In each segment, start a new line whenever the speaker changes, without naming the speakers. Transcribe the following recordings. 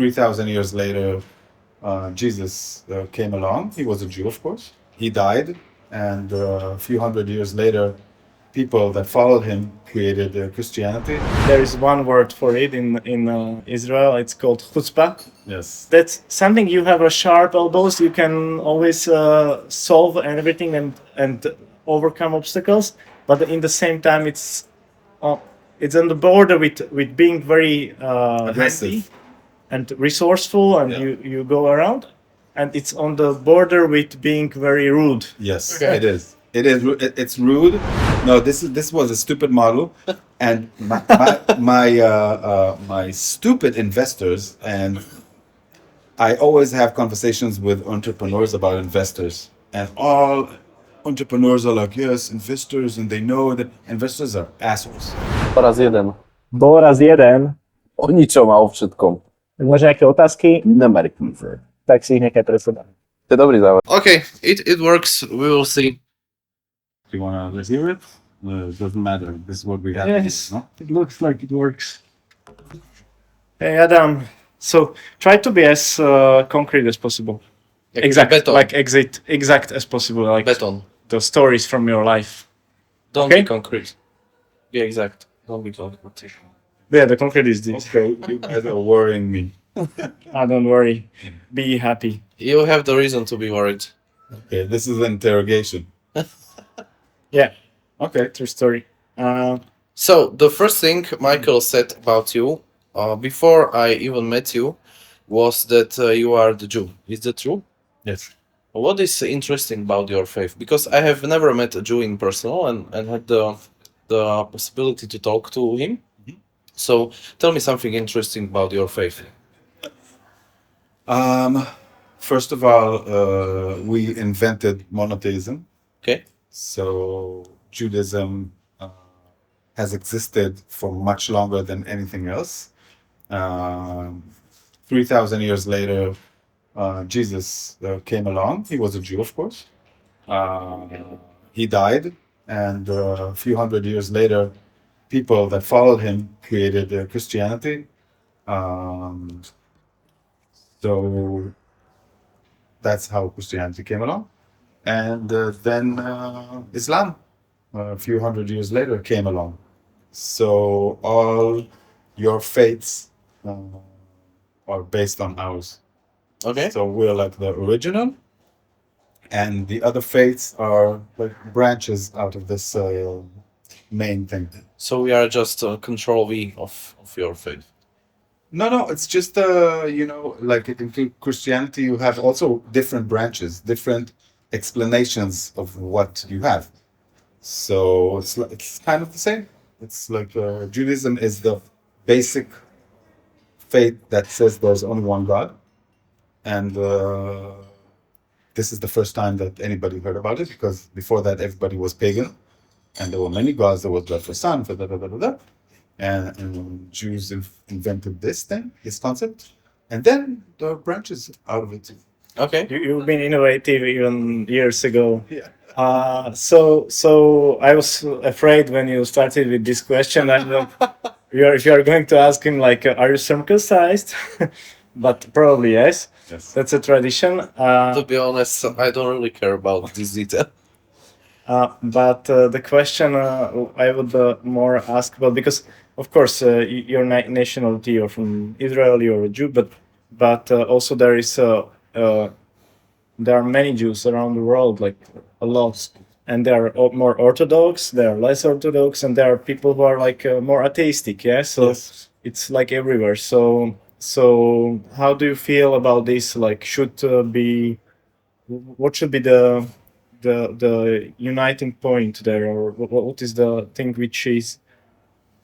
3,000 years later, Jesus came along. He was a Jew, of course. He died, and a few hundred years later, people that followed him created Christianity.
There is one word for it in Israel. It's called chutzpah.
Yes.
That's something you have a sharp elbows. You can always solve everything and overcome obstacles. But in the same time, it's on the border with being very
Aggressive.
and resourceful, and you go around. And it's on the border with being very rude.
Yes, okay. It is. It's rude. No, this was a stupid model, and my stupid investors, and I always have conversations with entrepreneurs about investors, and all entrepreneurs are like, yes, investors, and they know that investors are assholes.
Raz jeden.
Bol raz jeden.
O ničom a o všetkom.
Možno nejaké otázky?
Nemerkým.
Tak si ich nechaj pre seba.
To je dobrý záver.
Okay, it works. We will see.
Do you want to hear it? It doesn't matter. This is what we have.
Yes,
No?
it looks like it works. Hey Adam, so try to be as concrete as possible.
Beton.
Exact as possible, like
Beton.
the stories from your life.
Don't
Okay.
be concrete. Be exact. Don't be concrete.
Yeah, the concrete is this.
Okay, you guys are worrying me.
Don't worry. Be happy.
You have the reason to be worried.
Okay, this is an interrogation.
Yeah,
Okay.
true story.
So the first thing Michael said about you before I even met you was that you are the Jew. Is that true?
Yes.
What is interesting about your faith? Because I have never met a Jew in person and had the possibility to talk to him.
Mhm.
So tell me something interesting about your faith.
First of all, we invented monotheism.
Okay.
So Judaism has existed for much longer than anything else. 3,000 years later, Jesus came along. He was a Jew, of course. He died, and a few hundred years later, people that followed him created Christianity. So that's how Christianity came along. And then Islam, a few hundred years later, came along. So all your faiths are based on ours.
Okay.
So we're like the original, and the other faiths are like branches out of this main thing.
So we are just control V of your faith.
No, it's just like in Christianity, you have also different branches, different explanations of what you have. So it's kind of the same. It's like Judaism is the basic faith that says there's only one God, and this is the first time that anybody heard about it, because before that everybody was pagan, and there were many gods. There was God for Son, for da. And Jews invented this concept, and then there are branches out of it.
Okay.
You've been innovative even years ago.
Yeah.
So I was afraid when you started with this question that if you are going to ask him like, are you circumcised? But probably yes.
Yes.
That's a tradition.
To be honest, I don't really care about this detail.
But the question I would more ask about, because of course your nationality, you're from Israel, you're a Jew, but also there are many Jews around the world, like a lot, and they are more Orthodox, they are less Orthodox, and there are people who are like more atheistic. Yeah, so
Yes.
it's like everywhere. So how do you feel about this? Like, what should be the uniting point there, or what is the thing which is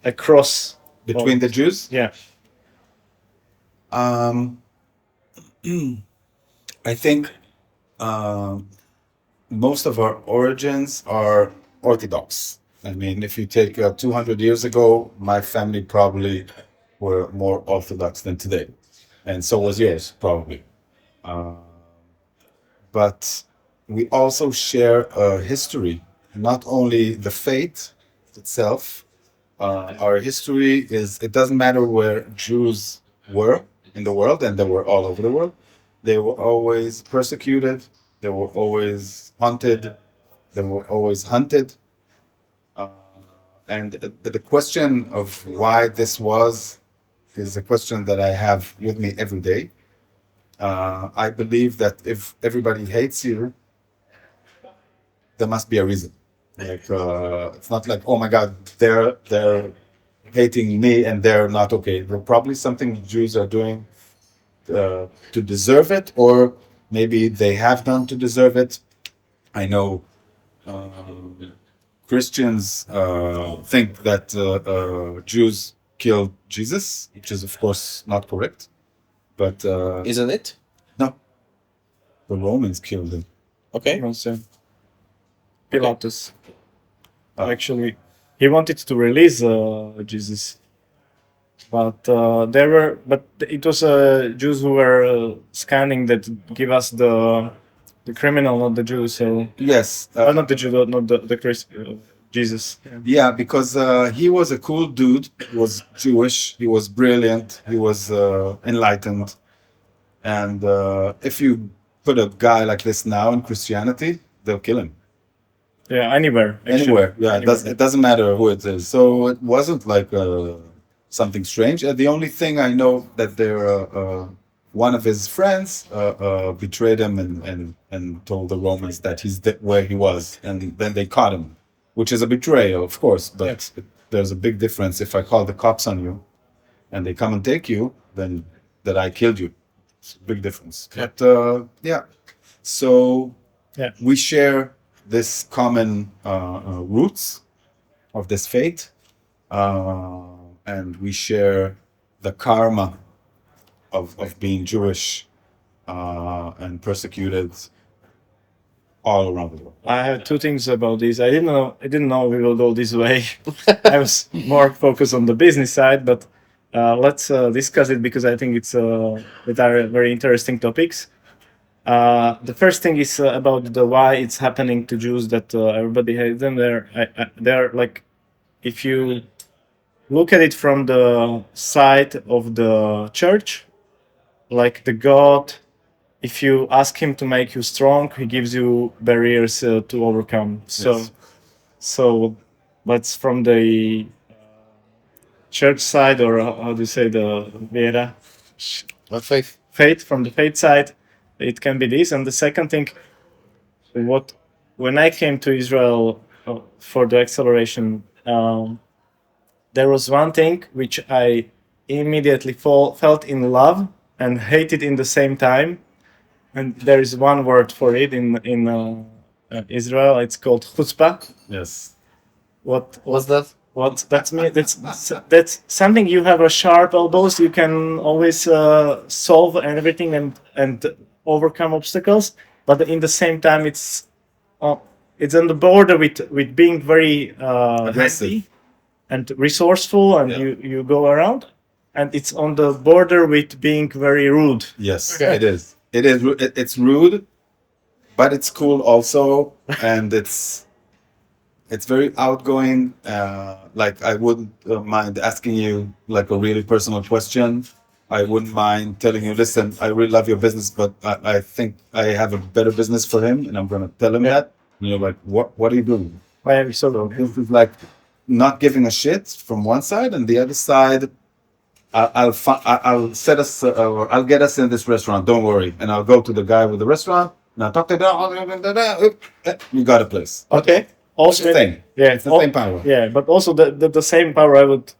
across
Between the Jews?
Yeah.
I think most of our origins are Orthodox. I mean, if you take 200 years ago, my family probably were more Orthodox than today. And so was yours, probably. But we also share a history, not only the faith itself. Our history it doesn't matter where Jews were in the world, and they were all over the world. They were always persecuted. They were always haunted. They were always hunted. And the question of why this was is a question that I have with me every day. I believe that if everybody hates you, there must be a reason. Like it's not like, oh my God, they're hating me and they're not okay. There's probably something Jews are doing to deserve it, or maybe they have done to deserve it. I know Christians think that Jews killed Jesus, which is of course not correct. But
Isn't it?
no, the Romans killed him.
Okay.
Also, Pilatus. Actually, he wanted to release Jesus, but it was Jews who were scanning that give us the criminal, not the Jew. So
Yes.
not the Jew, not the Christ, Jesus.
Yeah, because he was a cool dude. He was Jewish. He was brilliant. He was enlightened. And if you put a guy like this now in Christianity, they'll kill him.
Yeah, anywhere. Actually.
Anywhere. Yeah,
Anywhere.
it doesn't matter who it is. So it wasn't like something strange. The only thing I know that one of his friends betrayed him and told the Romans that he's where he was, and then they caught him, which is a betrayal, of course. But there's a big difference if I call the cops on you, and they come and take you, than that I killed you. It's a big difference.
Yeah.
But so
Yeah.
we share this common roots of this faith, and we share the karma of being Jewish and persecuted all around the world.
I have two things about this. I didn't know we will go this way. I was more focused on the business side, but let's discuss it because I think it are very interesting topics. The first thing is about the why it's happening to Jews that everybody hates them. They're like, if you look at it from the side of the church, like the God, if you ask him to make you strong, he gives you barriers to overcome. So that's from the church side, or how do you say, the Vera?
What faith?
Faith, from the faith side, it can be this. And the second thing, when I came to Israel for the acceleration, there was one thing which I immediately felt in love and hated in the same time. And there is one word for it in Israel. It's called chutzpah.
Yes.
What's
that?
What that's me? That's something you have a sharp elbows. You can always solve everything and overcome obstacles. But in the same time, it's on the border with being very
Aggressive
happy and resourceful, and you go around. And it's on the border with being very rude.
Yes,
Okay.
it is. It's rude, but it's cool also, and it's very outgoing. Like I wouldn't mind asking you like a really personal question. I wouldn't mind telling you, listen, I really love your business, but I think I have a better business for him, and I'm gonna tell him that. And you're like, what are you doing?
Why are you so rude?
This is like not giving a shit from one side, and the other side, I'll set us, or I'll get us in this restaurant. Don't worry, and I'll go to the guy with the restaurant, and I'll talk to them. You got a place.
Okay. Also,
It's the same.
Yeah,
It's the same power.
Yeah, but also the same power. I would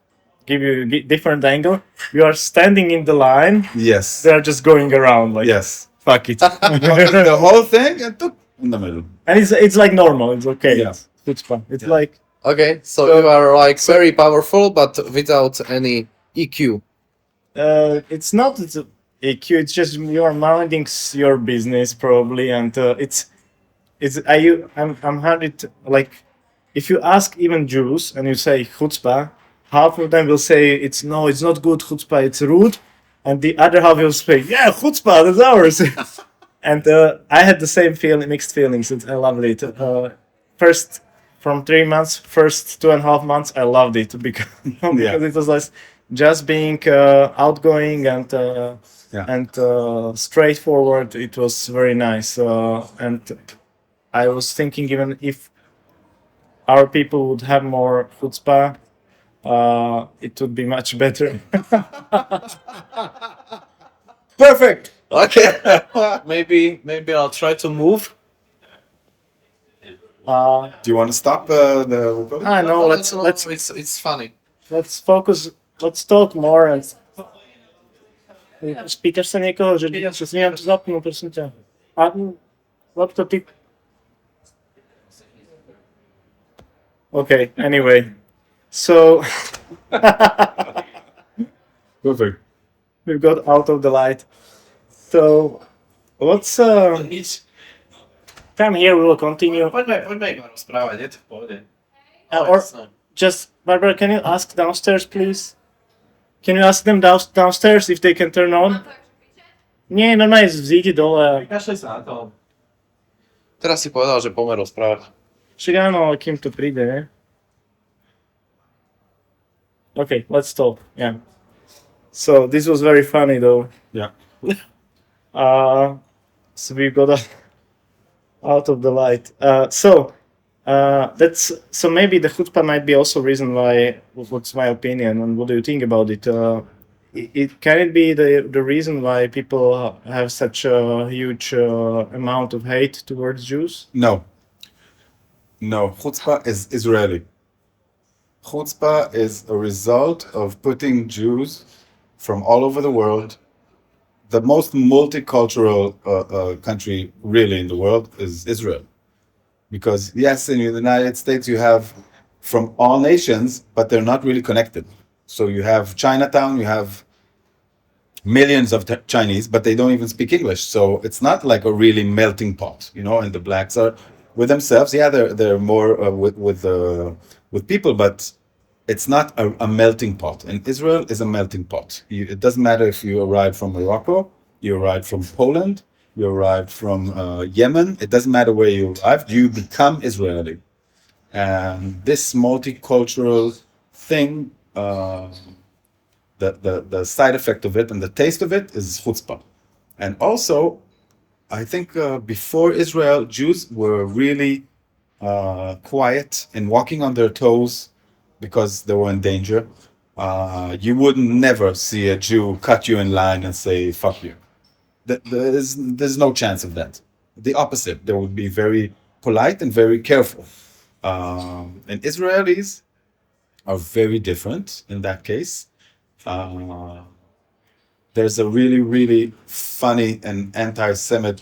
give you a different angle. You are standing in the line.
Yes.
They're just going around like,
Yes.
fuck it.
The whole thing and in the middle.
And it's like normal. It's okay.
Yeah.
It's fun. It's like
Okay, so you are like very powerful, but without any EQ.
it's not it's a EQ. It's just you are minding your business probably, and I'm hundred like if you ask even Jews and you say chutzpah, half of them will say it's not good chutzpah, it's rude, and the other half will say yeah chutzpah, that's ours. And I had the same mixed feelings. I loved it. First, from 3 months, first 2.5 months, I loved it because it was like just being outgoing and straightforward. It was very nice, and I was thinking even if our people would have more chutzpah, it would be much better.
Perfect.
Okay. maybe I'll try to move.
Do you want to stop the recording?
I know.
No, it's funny.
Let's focus. Let's talk more. And spýtaš sa niekoho, že si nemám to zapnú, prosím ťa. A laptop ty... Okay, anyway. So...
Perfect.
We've got out of the light. So, let's... Come here, we will continue.
Poďme iba rozprávať, je to v pohode.
Or just, Barbara, can you ask downstairs, please? Can you ask them downstairs if they can turn on? Nie, normálne vzíde dole.
Vykašli sa na to. Teraz si povedal, že poďme rozprávať.
Však áno, ale kým to príde, ne? Okay, let's talk. Yeah. So this was very funny, though.
Yeah.
So we got out of the light. That's so maybe the chutzpah might be also reason why. What's my opinion, and what do you think about it? Can it be the reason why people have such a huge amount of hate towards Jews?
No. Chutzpah is Israeli. Chutzpah is a result of putting Jews from all over the world. The most multicultural country really in the world is Israel. Because yes, in the United States you have from all nations, but they're not really connected. So you have Chinatown, you have millions of Chinese, but they don't even speak English. So it's not like a really melting pot, and the blacks are with themselves. Yeah, they're more with people, but it's not a melting pot. And Israel is a melting pot. It doesn't matter if you arrive from Morocco, you arrive from Poland, you arrived from Yemen, it doesn't matter where you arrived, you become Israeli. And this multicultural thing, the side effect of it and the taste of it is chutzpah. And also, I think before Israel, Jews were really quiet and walking on their toes because they were in danger. You would never see a Jew cut you in line and say, fuck you. There's no chance of that. The opposite. They would be very polite and very careful. And Israelis are very different in that case. There's a really, really funny and anti-Semite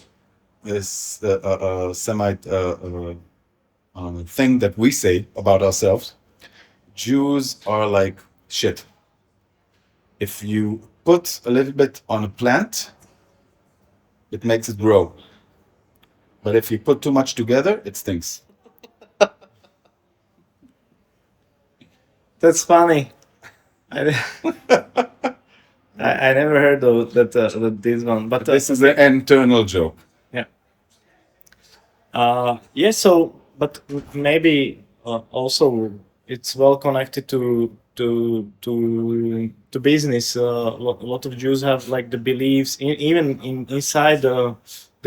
thing that we say about ourselves. Jews are like shit. If you put a little bit on a plant, it makes it grow. But if you put too much together, it stinks.
That's funny. I never heard of that this one, but
This is an internal joke.
Yeah. So, but maybe also it's well connected to business. A lot of Jews have like the beliefs, even inside the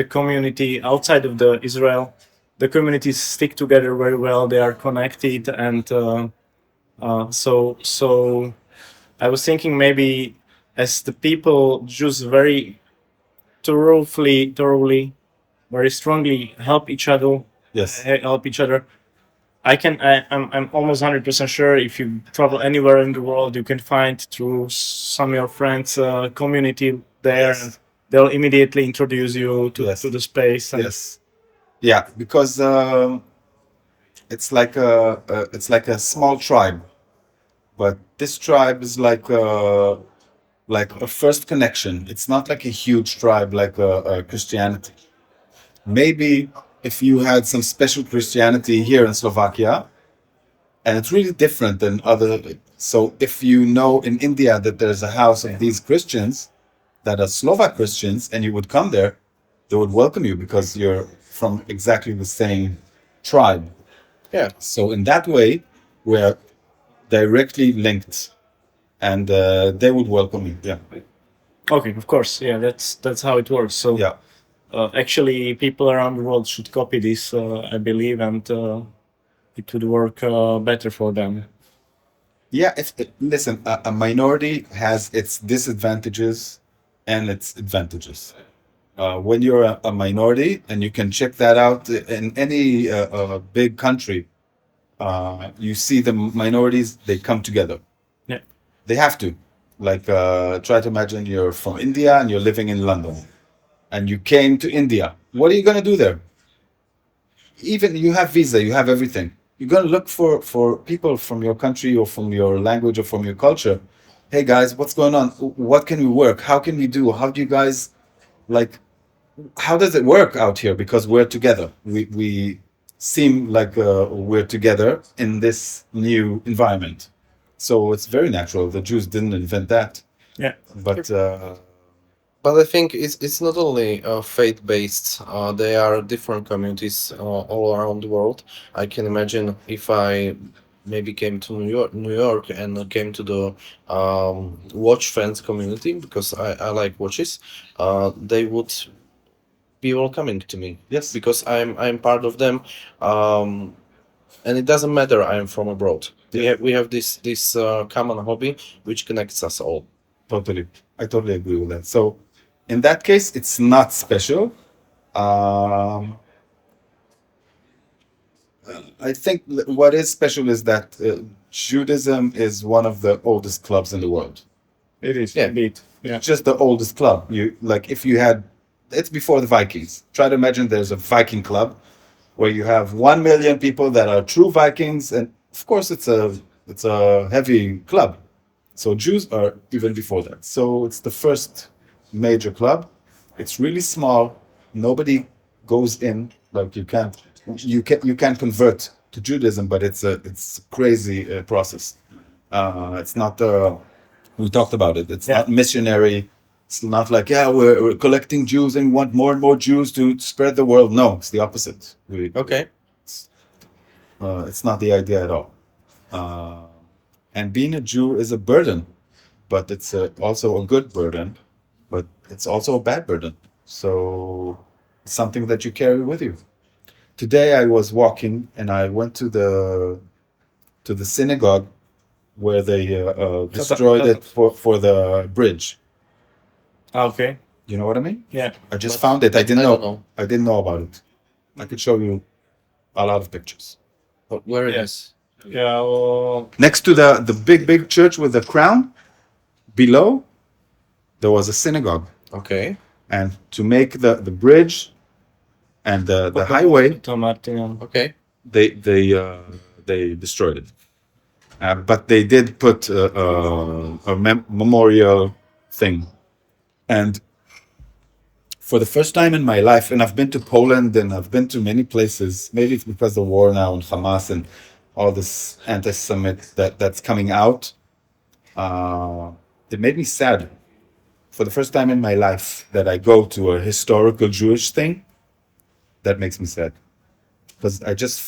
community, outside of the Israel, the communities stick together very well. They are connected, and so I was thinking maybe as the people Jews very thoroughly, very strongly help each other.
Yes.
Help each other. I'm almost 100% sure if you travel anywhere in the world, you can find through some of your friends community there.
Yes.
And they'll immediately introduce you to the space. And
Yes. Yeah, because it's like a small tribe, but this tribe is like a first connection. It's not like a huge tribe like a Christianity. Maybe if you had some special Christianity here in Slovakia, and it's really different than other. So if you know in India that there's a house of these Christians that are Slovak Christians, and you would come there, they would welcome you because you're from exactly the same tribe.
Yeah.
So in that way, we're directly linked. and they would welcome me. Yeah,
Okay, of course. Yeah, that's how it works. So
yeah.
actually, people around the world should copy this, I believe, and it would work better for them.
Yeah, listen, a minority has its disadvantages and its advantages. When you're a minority, and you can check that out in any big country, you see the minorities, they come together.
Yeah.
They have to. Like, try to imagine you're from India and you're living in London, and you came to India. What are you going to do there? Even you have visa, you have everything. You're going to look for people from your country or from your language or from your culture. Hey guys, what's going on? What can we work? How can we do? How do you guys, like, how does it work out here? Because we're together. We seem like we're together in this new environment. So it's very natural. The Jews didn't invent that.
Yeah.
But
I think it's not only faith-based. There are different communities all around the world. I can imagine if I maybe came to New York and came to the watch fans community, because I like watches, they would be welcoming to me.
Yes.
Because I'm part of them, and it doesn't matter I'm from abroad. We have this common hobby which connects us all.
Totally. I totally agree with that. So in that case, it's not special. I think what is special is that Judaism is one of the oldest clubs in the world.
It is,
Yeah.
indeed. Yeah.
Just the oldest club. If you had, it's before the Vikings. Try to imagine there's a Viking club where you have 1 million people that are true Vikings, and of course it's a heavy club. So Jews are even before that. So it's the first major club. It's really small. Nobody goes in. Like you can convert to Judaism, but it's a crazy process. It's not. We talked about it. It's not missionary. It's not like we're collecting Jews and we want more and more Jews to spread the world. No, it's the opposite.
Okay.
It's not the idea at all. And being a Jew is a burden, but it's also a good burden, but it's also a bad burden. So it's something that you carry with you. Today I was walking and I went to the synagogue where they destroyed it for the bridge.
Okay.
You know what I mean?
Yeah.
I just found it. I didn't
don't
know.
know.
I didn't know about it. I could show you a lot of pictures.
But where it is?
Yeah. Well,
Next to the big church with the crown, below, there was a synagogue.
Okay.
And to make the bridge and the highway,
Tom Martin.
Okay.
they destroyed it. But they did put a memorial thing. And for the first time in my life, and I've been to Poland and I've been to many places, maybe it's because of the war now and Hamas and all this anti-Semitic that's coming out, it made me sad. For the first time in my life that I go to a historical Jewish thing, that makes me sad. Because I just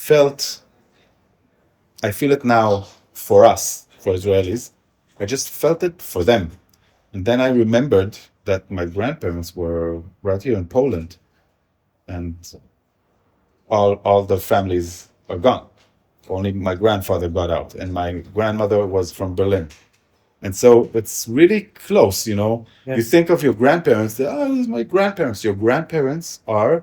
I feel it now for us, for Israelis. I just felt it for them. And then I remembered that my grandparents were right here in Poland. And all the families are gone. Only my grandfather got out. And my grandmother was from Berlin. And so it's really close, you know.
Yes.
You think of your grandparents, this is my grandparents. Your grandparents are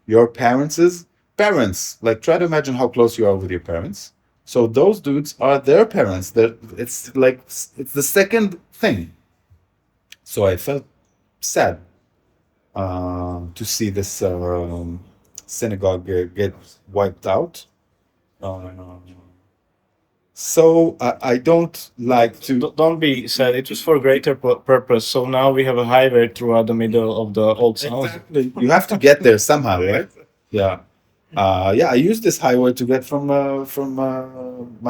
your parents' parents. Like, try to imagine how close you are with your parents. So those dudes are their parents. It's the second thing. So I felt sad to see this synagogue get wiped out. So I don't like to.
Don't be sad. It was for a greater purpose. So now we have a highway throughout the middle of the old town.
Exactly. You have to get there somehow, right? Yeah. I use this highway to get from my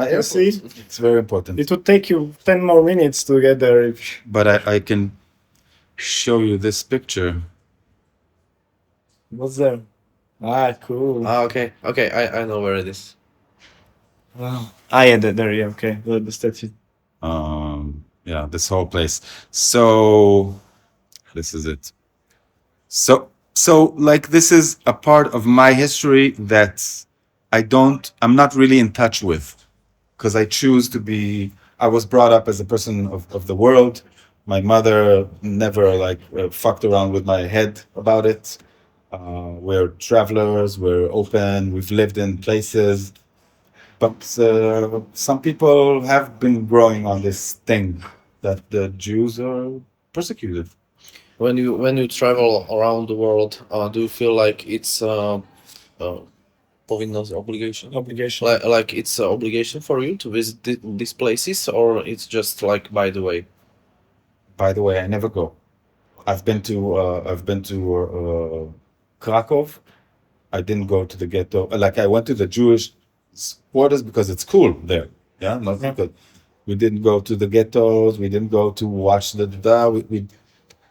airport.
See?
It's very important.
It would take you 10 more minutes to get there.
But I can show you this picture.
What's there? Ah, cool.
Okay. Okay. I know where it is.
Wow. Ah, yeah, there. Yeah, okay. The statue.
Yeah, this whole place. So this is it. So like this is a part of my history that I'm not really in touch with because I choose to be. I was brought up as a person of the world. My mother never like fucked around with my head about it. We're travelers. We're open. We've lived in places, but some people have been growing on this thing that the Jews are persecuted.
When you travel around the world, do you feel like it's povinnosť, obligation?
Obligation.
Like it's an obligation for you to visit these places, or it's just like by the way?
By the way, I never go. I've been to Krakow. I didn't go to the ghetto. Like I went to the Jewish quarters because it's cool there. Yeah, not because we didn't go to the ghettos. We didn't go to watch the.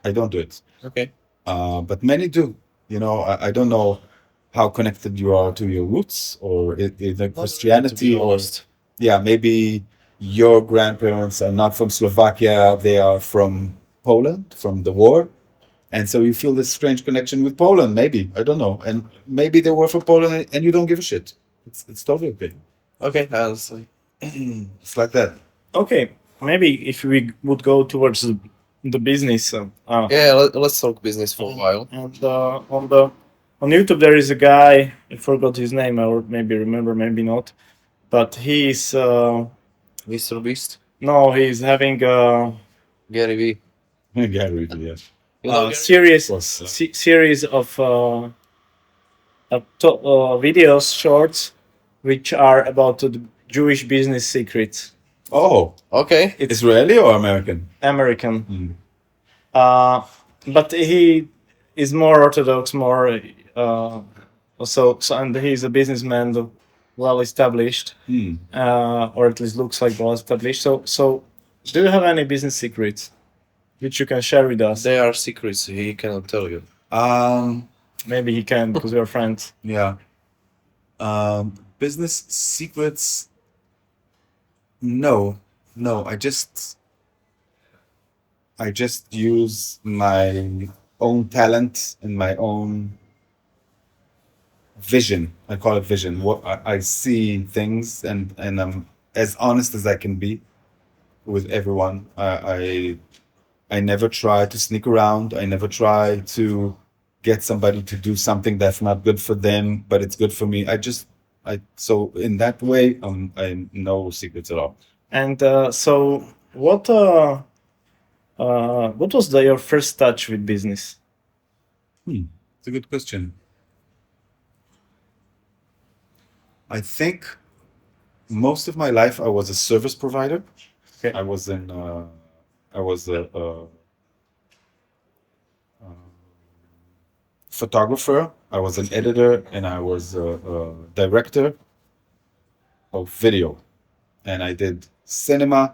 I don't do it.
Okay.
But many do. You know, I don't know how connected you are to your roots or either Christianity or yeah, maybe your grandparents are not from Slovakia, they are from Poland, from the war. And so you feel this strange connection with Poland, maybe. I don't know. And maybe they were from Poland and you don't give a shit. It's totally okay.
Okay, I understand.
It's like that.
Okay, maybe if we would go towards the business.
Yeah, let's talk business for a while.
And on YouTube there is a guy, I forgot his name, or maybe remember, maybe not. But he's
Mr. Beast,
no, he's having
Gary V.
Gary, yes.
You know Gary?
series
Was,
series of videos, shorts, which are about the Jewish business secrets.
Oh,
Okay.
It's
Israeli or American?
American. But he is more orthodox, more so and he's a businessman, well established, or at least looks like well established. So do you have any business secrets which you can share with us?
They are secrets he cannot tell you.
Maybe he can because we are friends.
Yeah. Business secrets. No. I just use my own talent and my own vision. I call it vision. What I see things and I'm as honest as I can be with everyone. I never try to sneak around. I never try to get somebody to do something that's not good for them, but it's good for me. So in that way, I no secrets at all.
And so what was your first touch with business?
It's a good question. I think most of my life I was a service provider.
Okay.
I was a photographer. I was an editor, and I was a director of video, and I did cinema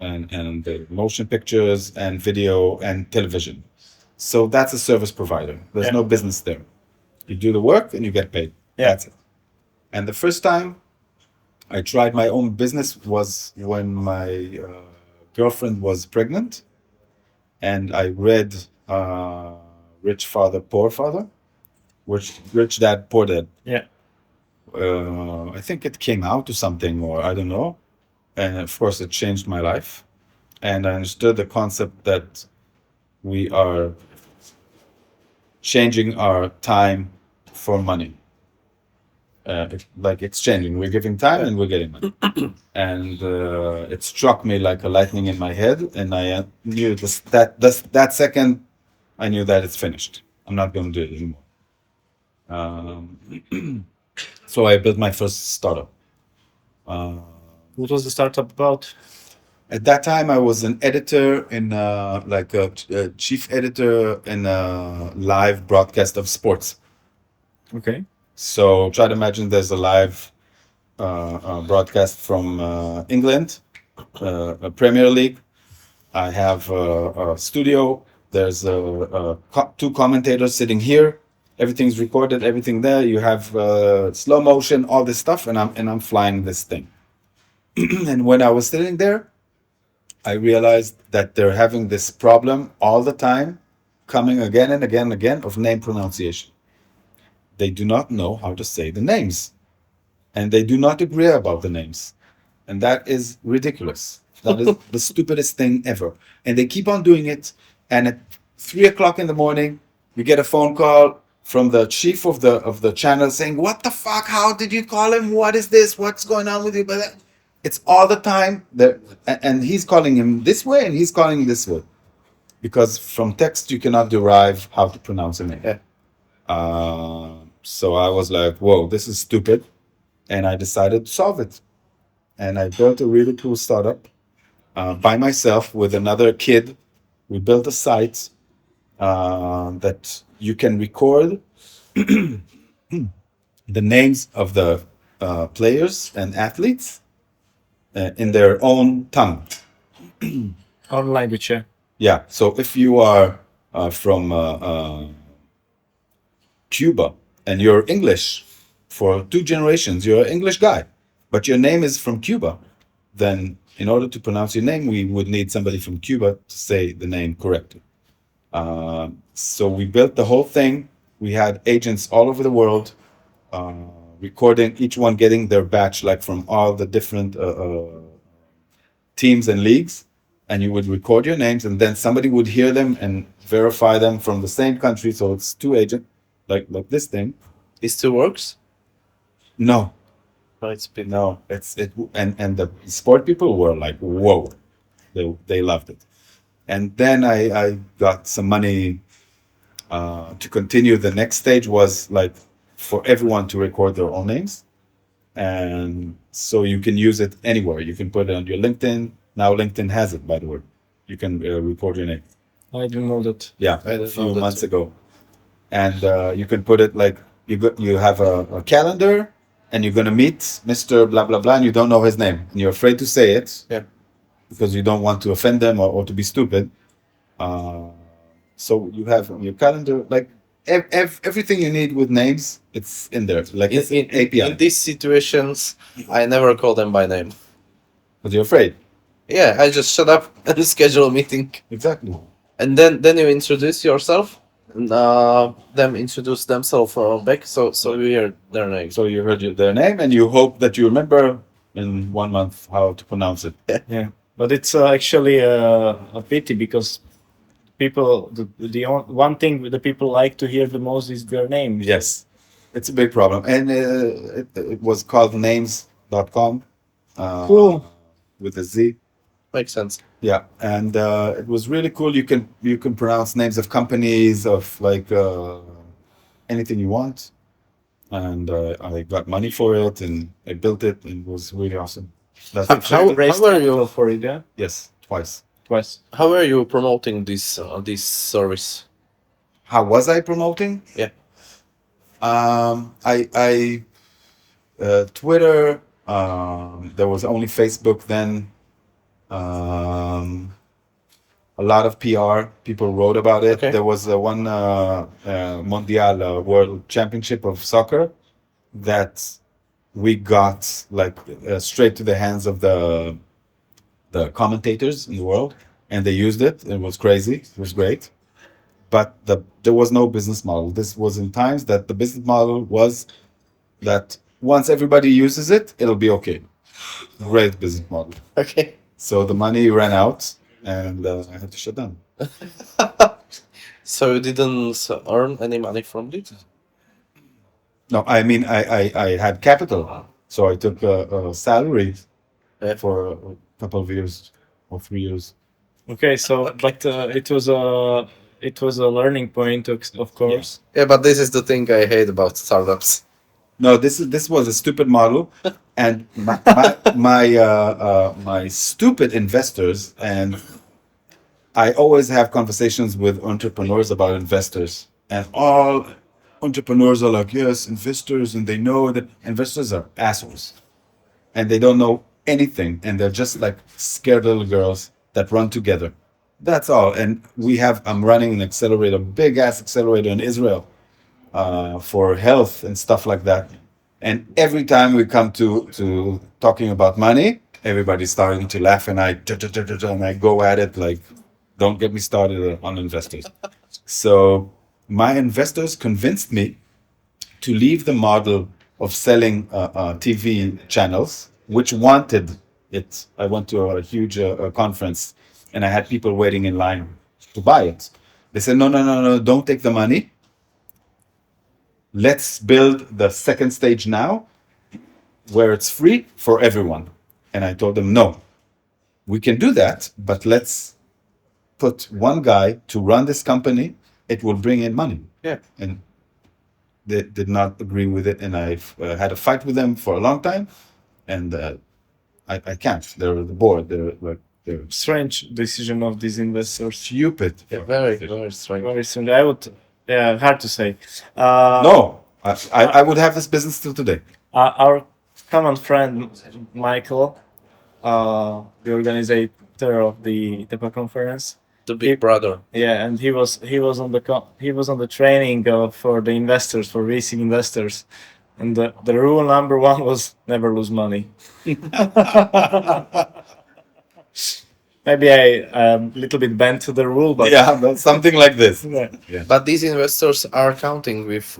and the motion pictures and video and television. So that's a service provider. There's no business there. You do the work and you get paid. That's it. And the first time I tried my own business was when my girlfriend was pregnant, and I read Rich Father, Poor Father, Rich Dad, Poor Dad.
Yeah.
I think it came out to something, or I don't know. And of course, it changed my life. And I understood the concept that we are changing our time for money. Like exchanging. We're giving time and we're getting money. And it struck me like a lightning in my head. And I knew that second, I knew that it's finished. I'm not going to do it anymore. So I built my first startup.
What was the startup about?
At that time, I was an editor in like a chief editor in a live broadcast of sports.
Okay.
So try to imagine there's a live broadcast from England, a Premier League. I have a studio. There's two commentators sitting here. Everything's recorded, everything there. You have slow motion, all this stuff, and I'm flying this thing. And when I was sitting there, I realized that they're having this problem all the time, coming again and again and again, of name pronunciation. They do not know how to say the names, and they do not agree about the names. And that is ridiculous. That is the stupidest thing ever. And they keep on doing it. And at 3:00 in the morning, you get a phone call from the chief of the channel saying, "What the fuck? How did you call him? What is this? What's going on with you?" But it's all the time that, and he's calling him this way and he's calling him this way, because from text you cannot derive how to pronounce a name.
Yeah.
So I was like, "Whoa, this is stupid," and I decided to solve it. And I built a really cool startup by myself with another kid. We built a site that you can record the names of the players and athletes in their own tongue.
Own language, yeah.
Yeah. So if you are from Cuba and you're English for 2 generations, you're an English guy, but your name is from Cuba, then in order to pronounce your name, we would need somebody from Cuba to say the name correctly. So we built the whole thing. We had agents all over the world recording, each one getting their batch, like from all the different teams and leagues. And you would record your names, and then somebody would hear them and verify them from the same country. So it's 2 agents, like this thing.
It still works?
No,
It's been
and the sport people were like, whoa, they loved it. And then I got some money to continue. The next stage was like for everyone to record their own names, and so you can use it anywhere. You can put it on your LinkedIn. Now LinkedIn has it, by the way. You can record your name.
I didn't know that.
Yeah,
I
a
didn't
few
know that
months
too.
ago, and you can put it like you have a calendar, and you're gonna meet Mr. Blah blah blah, and you don't know his name, and you're afraid to say it,
Yeah.
because you don't want to offend them or to be stupid. So you have on your calendar like everything you need with names. It's in there, like it's API.
In these situations, I never call them by name.
But you're afraid.
Yeah, I just shut up and schedule a meeting.
Exactly.
And then you introduce yourself, and them introduce themselves back, so you hear their names.
So you heard their name, and you hope that you remember in 1 month how to pronounce it.
Yeah, but it's actually a pity, because people, one thing the people like to hear the most is their name.
Yes, it's a big problem, and it was called names.com.
Cool.
With a Z.
Makes sense.
Yeah, and it was really cool. You can pronounce names of companies, of like anything you want, and I got money for it, and I built it, and it was really awesome. That's
How are you?
For it, yeah?
Yes, twice.
Twice.
How are you promoting this service?
How was I promoting?
Yeah.
I Twitter. There was only Facebook then. A lot of PR. People wrote about it.
Okay.
There was one Mondial World Championship of soccer that we got like straight to the hands of the commentators in the world, and they used it. It was crazy. It was great, but there was no business model. This was in times that the business model was that once everybody uses it, it'll be okay. Great business model.
Okay.
So the money ran out, and I had to shut down.
So you didn't earn any money from it?
No, I mean I had capital, so I took a salary for a couple of years or 3 years.
Okay, so but it was a learning point, of course.
Yeah, but this is the thing I hate about startups.
No, this was a stupid model, and my stupid investors, and I always have conversations with entrepreneurs about investors, and all entrepreneurs are like, yes, investors, and they know that investors are assholes, and they don't know anything, and they're just like scared little girls that run together. That's all. And I'm running an accelerator, big ass accelerator in Israel. For health and stuff like that. And every time we come to talking about money, everybody's starting to laugh, and I go at it like, don't get me started on investors. So my investors convinced me to leave the model of selling TV channels, which wanted it. I went to a huge conference, and I had people waiting in line to buy it. They said, no, don't take the money. Let's build the second stage now, where it's free for everyone. And I told them, no, we can do that, but let's put one guy to run this company. It will bring in money.
Yeah.
And they did not agree with it. And I've had a fight with them for a long time. And I can't. They're the board. They're
Strange decision of these investors.
stupid.
Yeah, very, very strange.
Very strange. I would, yeah, hard to say.
No, I would have this business still today.
Our common friend Michael, the organizer of the TEPA conference.
The big brother.
Yeah, and he was on the training for the investors, for VC investors, and the rule number one was never lose money. Maybe I am a little bit bent to the rule, but
Yeah, but something like this.
yeah.
But these investors are counting with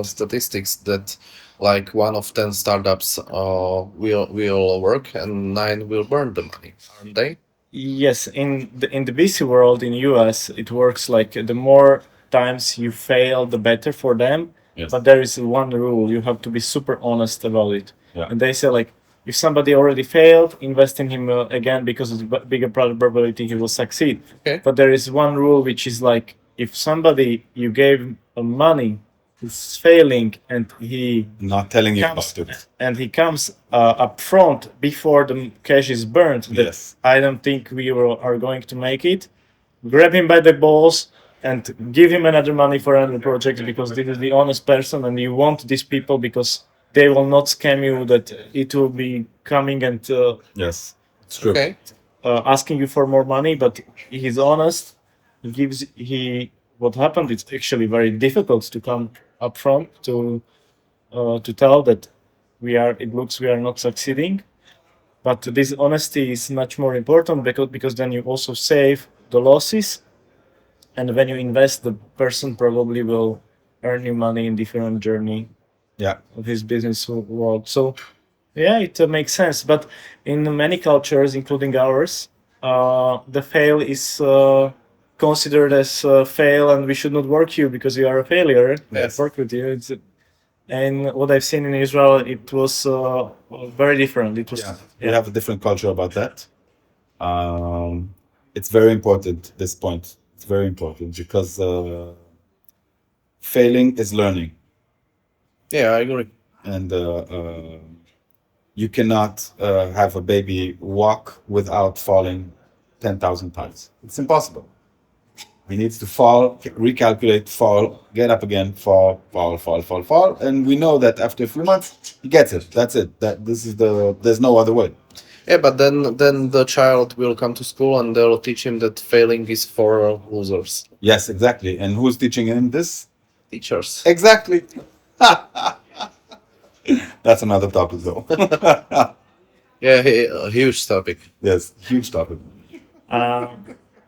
statistics that like 1 of 10 startups will work and 9 will burn the money, aren't they?
Yes, in the VC world in US, it works like the more times you fail, the better for them.
Yes.
But there is one rule: you have to be super honest about it.
Yeah.
And they say like, if somebody already failed, invest in him again because it's bigger probability he will succeed.
Okay.
But there is one rule which is like, if somebody you gave money is failing and he
Not telling you
comes
about it.
and he comes up front before the cash is burned, that
Yes.
I don't think we are going to make it. Grab him by the balls and give him another money for another project, because this is the honest person and you want these people because they will not scam you, that it will be coming and
Yes, it's true.
Okay.
asking you for more money, but he's honest. What happened, it's actually very difficult to come up front to tell that we are not succeeding. But this honesty is much more important because then you also save the losses, and when you invest, the person probably will earn you money in different journey
Yeah.
of his business world. So yeah, it makes sense. But in many cultures, including ours, the fail is considered as a fail, and we should not work you because you are a failure.
Yes.
Work with you. And what I've seen in Israel, it was very different. It was
Yeah. We have a different culture about that. It's very important, this point. It's very important because failing is learning.
Yeah, I agree.
And you cannot have a baby walk without falling 10,000 times. It's impossible. He needs to fall, recalculate, fall, get up again, fall. And we know that after a few months, he gets it. That's it. There's no other way.
Yeah, but then the child will come to school and they'll teach him that failing is for losers.
Yes, exactly. And who's teaching him this?
Teachers.
Exactly. That's another topic, though.
Yeah, a huge topic.
Yes, huge topic.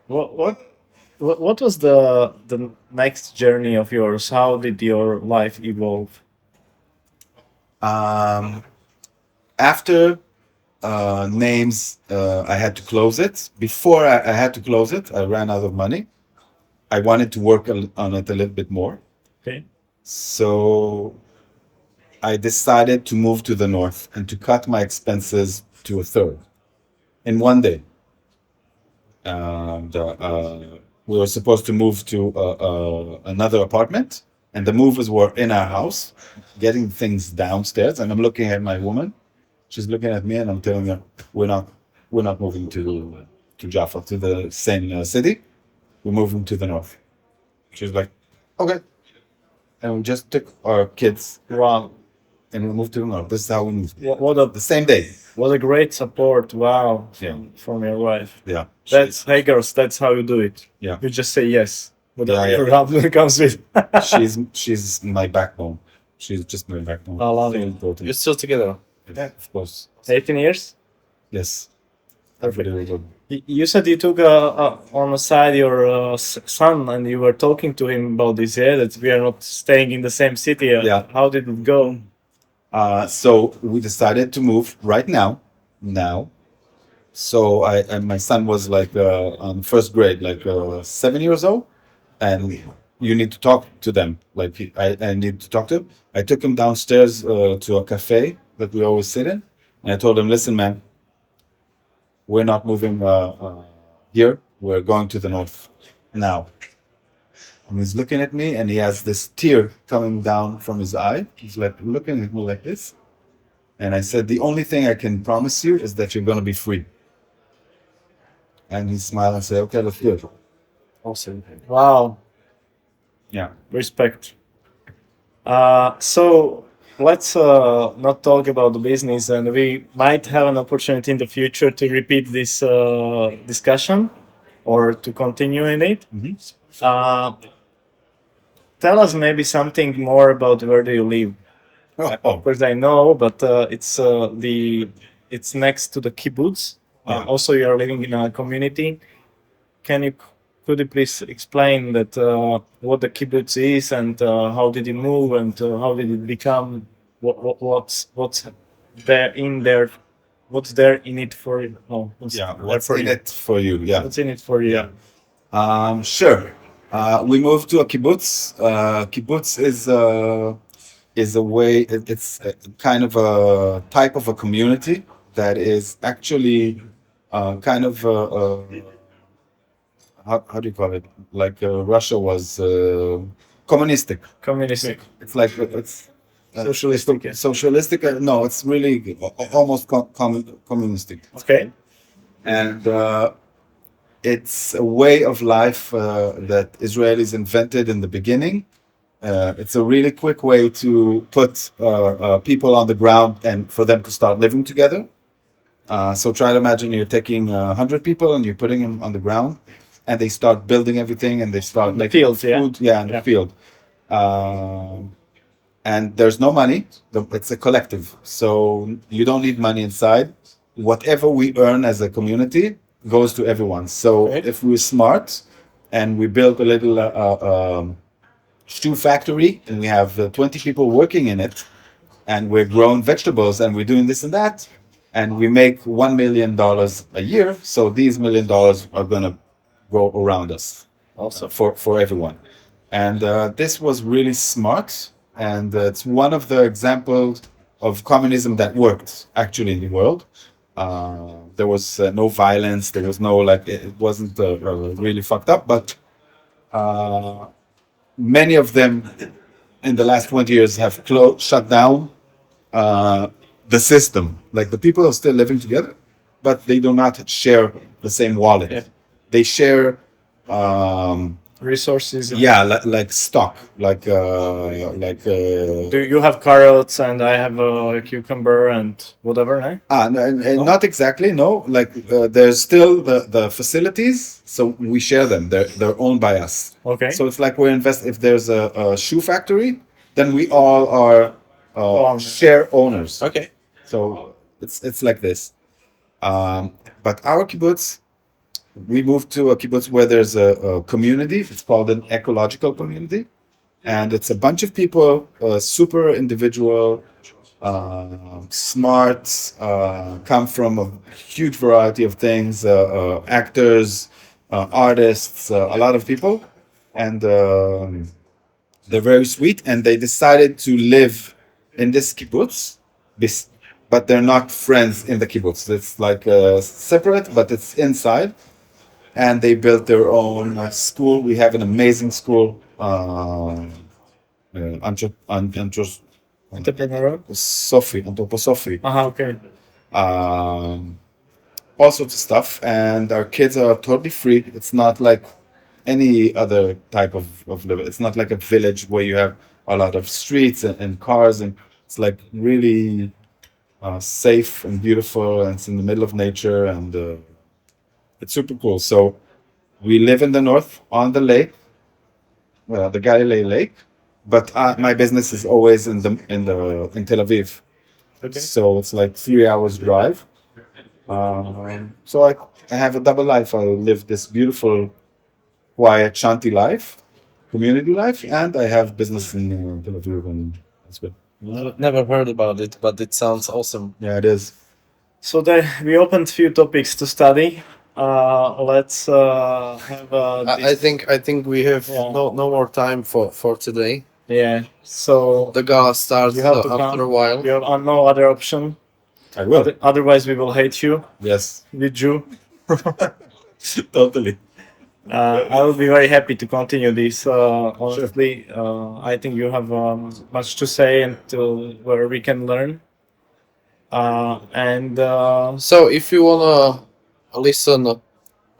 What was the next journey of yours? How did your life evolve?
After names, I had to close it. Before I had to close it, I ran out of money. I wanted to work on it a little bit more.
Okay.
So I decided to move to the north and to cut my expenses to a third in one day. And we were supposed to move to another apartment, and the movers were in our house, getting things downstairs. And I'm looking at my woman. She's looking at me, and I'm telling her, we're not moving to Jaffa, to the same city. We're moving to the north. She's like, okay. And we just took our kids
Wow.
and we moved to the north. This is how we moved.
What
The same day.
a great support. Wow.
Yeah.
From your wife.
Yeah.
Hey girls, that's how you do it.
Yeah.
You just say yes. Whatever
Yeah,
your husband comes with.
she's my backbone. She's just my backbone.
I love
So
it.
important.
You're still together.
Yeah, of course.
18 years?
Yes.
Perfect.
Really good.
You said you took on the side your son and you were talking to him about this, yeah, that we are not staying in the same city.
Yeah.
How did it go?
So we decided to move right now. So and my son was like on first grade, like 7 years old, and you need to talk to them. Like I need to talk to him. I took him downstairs to a cafe that we always sit in, and I told him, "Listen, man, we're not moving here. We're going to the north now." And he's looking at me, and he has this tear coming down from his eye. He's like looking at me like this. And I said, "The only thing I can promise you is that you're going to be free." And he smiled and said, "Okay, let's do it."
Awesome. Wow.
Yeah.
Respect. So let's not talk about the business, and we might have an opportunity in the future to repeat this discussion or to continue in it. Tell us maybe something more about where do you live. Of course, I know, but it's next to the kibbutz.
Yeah.
Also, you are living in a community. Could you please explain that what the kibbutz is and how did it move and how did it become? What's there in there? What's there in it for you? Oh,
What's
for
in
you?
it for you? Yeah.
What's in it for you?
Sure. We moved to a kibbutz. Kibbutz is a way. It's a kind of a type of a community that is actually kind of how do you call it? Like Russia was communistic.
Communistic.
It's like it's
Socialistic, yeah.
Socialistic. No, it's really almost communistic.
Okay.
And it's a way of life that Israelis invented in the beginning. It's a really quick way to put people on the ground and for them to start living together. So try to imagine you're taking 100 people and you're putting them on the ground, and they start building everything, and they start making
fields, yeah?
food. Yeah, in the field. And there's no money. It's a collective, so you don't need money inside. Whatever we earn as a community goes to everyone. So if we're smart and we build a little shoe factory and we have 20 people working in it, and we're growing vegetables and we're doing this and that, and we make $1 million a year, so these $1 million are gonna go around us, also for everyone. And this was really smart, and it's one of the examples of communism that worked actually in the world. There was no violence. There was no it wasn't really fucked up, but many of them in the last 20 years have shut down the system. Like the people are still living together, but they do not share the same wallet.
Yeah.
They share
Resources.
yeah, like stock, like
Do you have carrots and I have a cucumber and whatever, right?
no, not exactly, no. Like there's still the facilities, so we share them. They're owned by us.
Okay.
So it's like if there's a shoe factory, then we all are share owners.
Okay.
So it's like this. But our kibbutz, we moved to a kibbutz where there's a community. It's called an ecological community, and it's a bunch of people, super individual, smart, come from a huge variety of things, actors, artists, a lot of people, and they're very sweet. And they decided to live in this kibbutz, but they're not friends in the kibbutz. It's like separate, but it's inside. And they built their own school. We have an amazing school.
Entrepreneur.
Anthroposophy.
Okay.
All sorts of stuff. And our kids are totally free. It's not like any other type of living. It's not like a village where you have a lot of streets and cars. And it's like really safe and beautiful. And it's in the middle of nature. And it's super cool. So we live in the north on the lake, the Galilee Lake, but my business is always in Tel Aviv.
Okay.
So it's like 3 hours drive. So I have a double life. I live this beautiful, quiet, shanty life, community life, and I have business in Tel Aviv and as well.
Never heard about it, but it sounds awesome.
Yeah, it is.
So there, we opened few topics to study. Let's have.
I think we have
Yeah.
no more time for today.
Yeah. So
The gala starts
you have to
after
come.
a while.
We have no other option.
I will.
Otherwise, we will hate you.
Yes,
With you.
totally.
I will be very happy to continue this. Honestly, I think you have much to say and where we can learn.
So if you wanna listen,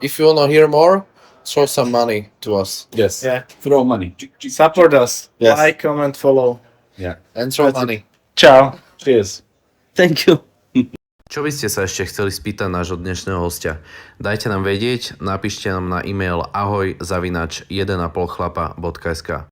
if you wanna hear more, throw some money to us
Yes.
Yeah,
Throw money.
support us.
Yes.
Like, comment, follow.
Yeah.
and throw
That's it.
money.
Ciao.
Cheers.
Thank you.
Čo by ste sa ešte chceli spýtať nášho dnešného hostia? Dajte nám vedieť, napíšte nám na e-mail ahoj@jedenapolchlapa.sk.